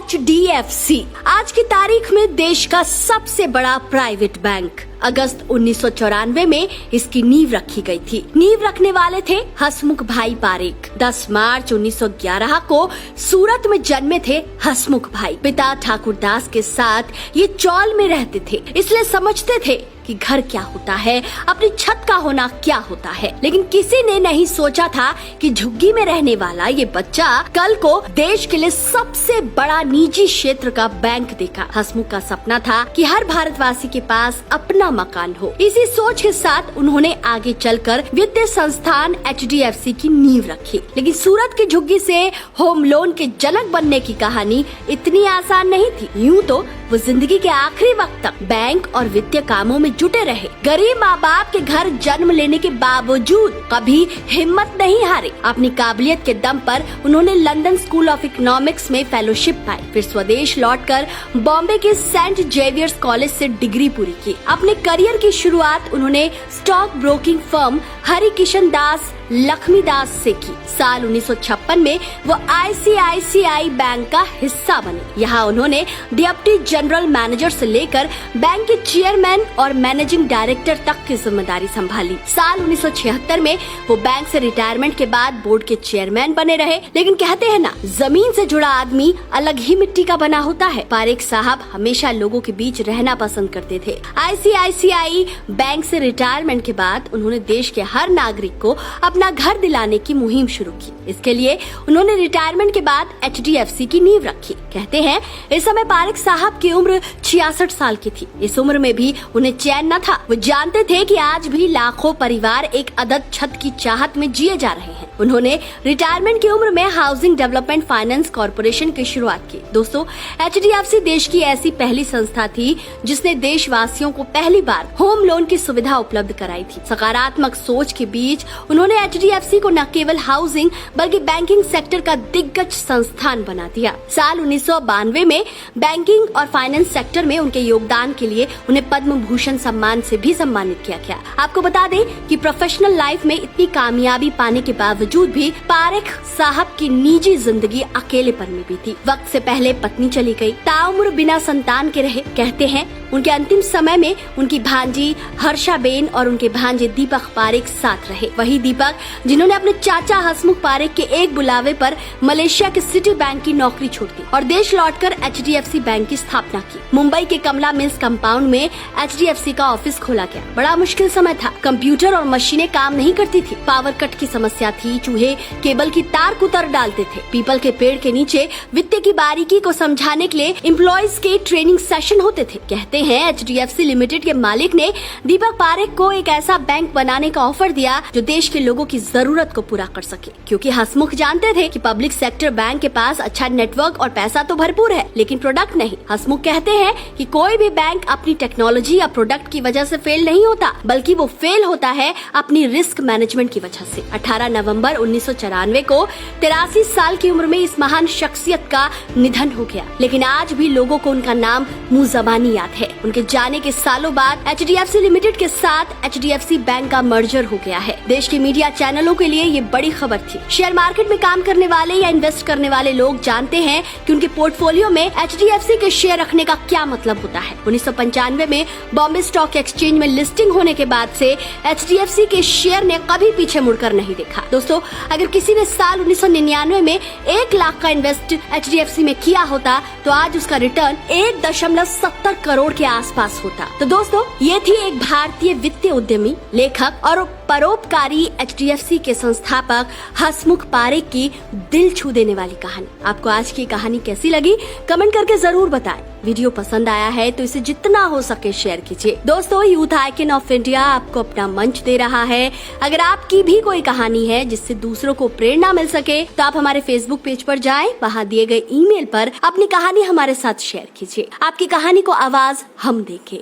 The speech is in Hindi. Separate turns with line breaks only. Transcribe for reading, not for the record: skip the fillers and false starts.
HDFC आज की तारीख में देश का सबसे बड़ा प्राइवेट बैंक। अगस्त 1994 में इसकी नींव रखी गई थी। नींव रखने वाले थे हसमुख भाई पारेख। 10 मार्च 1911 को सूरत में जन्मे थे हसमुख भाई। पिता ठाकुर दास के साथ ये चौल में रहते थे, इसलिए समझते थे कि घर क्या होता है, अपनी छत का होना क्या होता है। लेकिन किसी ने नहीं सोचा था कि झुग्गी में रहने वाला ये बच्चा कल को देश के लिए सबसे बड़ा निजी क्षेत्र का बैंक देगा। हसमुख का सपना था कि हर भारतवासी के पास अपना मकान हो। इसी सोच के साथ उन्होंने आगे चलकर वित्तीय संस्थान HDFC की नींव रखी। लेकिन सूरत की झुग्गी से होम लोन के जनक बनने की कहानी इतनी आसान नहीं थी। यूँ तो वो जिंदगी के आखिरी वक्त तक बैंक और वित्तीय कामों में जुटे रहे। गरीब माँ बाप के घर जन्म लेने के बावजूद कभी हिम्मत नहीं हारे। अपनी काबिलियत के दम पर उन्होंने लंदन स्कूल ऑफ इकोनॉमिक्स में फेलोशिप पाई। फिर स्वदेश लौटकर बॉम्बे के सेंट जेवियर्स कॉलेज से डिग्री पूरी की। अपने करियर की शुरुआत उन्होंने stock broking firm Hari Kishan Das Laxmidas से की। साल 1956 में वो ICICI बैंक का हिस्सा बने। यहाँ उन्होंने डिप्टी जनरल मैनेजर से लेकर बैंक के चेयरमैन और मैनेजिंग डायरेक्टर तक की जिम्मेदारी संभाली। साल 1976 में वो बैंक से रिटायरमेंट के बाद बोर्ड के चेयरमैन बने रहे। लेकिन कहते हैं ना, जमीन से जुड़ा आदमी अलग ही मिट्टी का बना होता है। पारेख साहब हमेशा लोगों के बीच रहना पसंद करते थे। ICICI बैंक से रिटायरमेंट के बाद उन्होंने देश के हर नागरिक को अपना घर दिलाने की मुहिम शुरू की। इसके लिए उन्होंने रिटायरमेंट के बाद HDFC की नींव रखी। कहते हैं इस समय पारेख साहब की उम्र 66 साल की थी। इस उम्र में भी उन्हें चैन न था। वो जानते थे कि आज भी लाखों परिवार एक अदद छत की चाहत में जिए जा रहे हैं। उन्होंने रिटायरमेंट की उम्र में हाउसिंग डेवलपमेंट फाइनेंस कॉर्पोरेशन की शुरुआत की। दोस्तों, HDFC देश की ऐसी पहली संस्था थी जिसने देशवासियों को पहली बार होम लोन की सुविधा उपलब्ध कराई थी। सकारात्मक सोच के बीच उन्होंने HDFC को न केवल हाउसिंग बल्कि बैंकिंग सेक्टर का दिग्गज संस्थान बना दिया। साल 1992 में बैंकिंग और फाइनेंस सेक्टर में उनके योगदान के लिए उन्हें पद्म भूषण सम्मान से भी सम्मानित किया गया। आपको बता दें कि प्रोफेशनल लाइफ में इतनी कामयाबी पाने के बावजूद भी पारेख साहब की निजी जिंदगी अकेलेपन में बीती। वक्त से पहले पत्नी चली गई, ताउम्र बिना संतान के रहे। कहते हैं उनके अंतिम समय में उनकी भांजी हर्षाबेन और उनके भांजे दीपक पारेख साथ रहे। वही दीपक जिन्होंने अपने चाचा हसमुख पारेख के एक बुलावे पर मलेशिया के सिटी बैंक की नौकरी छोड़ दी और देश लौटकर HDFC बैंक की स्थापना की। मुंबई के कमला मिल्स कंपाउंड में HDFC का ऑफिस खोला गया। बड़ा मुश्किल समय था। कंप्यूटर और मशीनें काम नहीं करती थी। पावर कट की समस्या थी। चूहे केबल की तार कुतर डालते थे। पीपल के पेड़ के नीचे वित्तीय की बारीकी को समझाने के लिए एम्प्लॉयज के ट्रेनिंग सेशन होते थे। कहते हैं HDFC लिमिटेड के मालिक ने दीपक पारेख को एक ऐसा बैंक बनाने का ऑफर दिया जो देश के लोगों की जरूरत को पूरा कर सके। क्योंकि हसमुख जानते थे कि पब्लिक सेक्टर बैंक के पास अच्छा नेटवर्क और पैसा तो भरपूर है, लेकिन प्रोडक्ट नहीं। हसमुख कहते हैं कि कोई भी बैंक अपनी टेक्नोलॉजी या प्रोडक्ट की वजह से फेल नहीं होता, बल्कि वो फेल होता है अपनी रिस्क मैनेजमेंट की वजह से। 18 नवंबर 1994 को 83 साल की उम्र में इस महान शख्सियत का निधन हो गया। लेकिन आज भी लोगों को उनका नाम मुंह ज़बानी याद है। उनके जाने के सालों बाद HDFC लिमिटेड के साथ HDFC बैंक का मर्जर हो गया है। देश के मीडिया चैनलों के लिए ये बड़ी खबर थी। शेयर मार्केट में काम करने वाले या इन्वेस्ट करने वाले लोग जानते हैं कि उनके पोर्टफोलियो में HDFC के शेयर रखने का क्या मतलब होता है। 1995 में बॉम्बे स्टॉक एक्सचेंज में लिस्टिंग होने के बाद से HDFC के शेयर ने कभी पीछे मुड़कर नहीं देखा। दोस्तों, अगर किसी ने साल 1999 में 1 लाख का इन्वेस्ट HDFC में किया होता तो आज उसका रिटर्न 1.70 करोड़ के आसपास होता। तो दोस्तों, ये थी एक भारतीय वित्तीय उद्यमी, लेखक और परोपकारी HDFC के संस्थापक हसमुख पारेख की दिल छू देने वाली कहानी। आपको आज की कहानी कैसी लगी, कमेंट करके जरूर बताएं। वीडियो पसंद आया है तो इसे जितना हो सके शेयर कीजिए। दोस्तों, यूथ आइकन ऑफ इंडिया आपको अपना मंच दे रहा है। अगर आपकी भी कोई कहानी है जिससे दूसरों को प्रेरणा मिल सके तो आप हमारे फेसबुक पेज पर जाएं, वहां दिए गए ईमेल पर अपनी कहानी हमारे साथ शेयर कीजिए। आपकी कहानी को आवाज हम देंगे।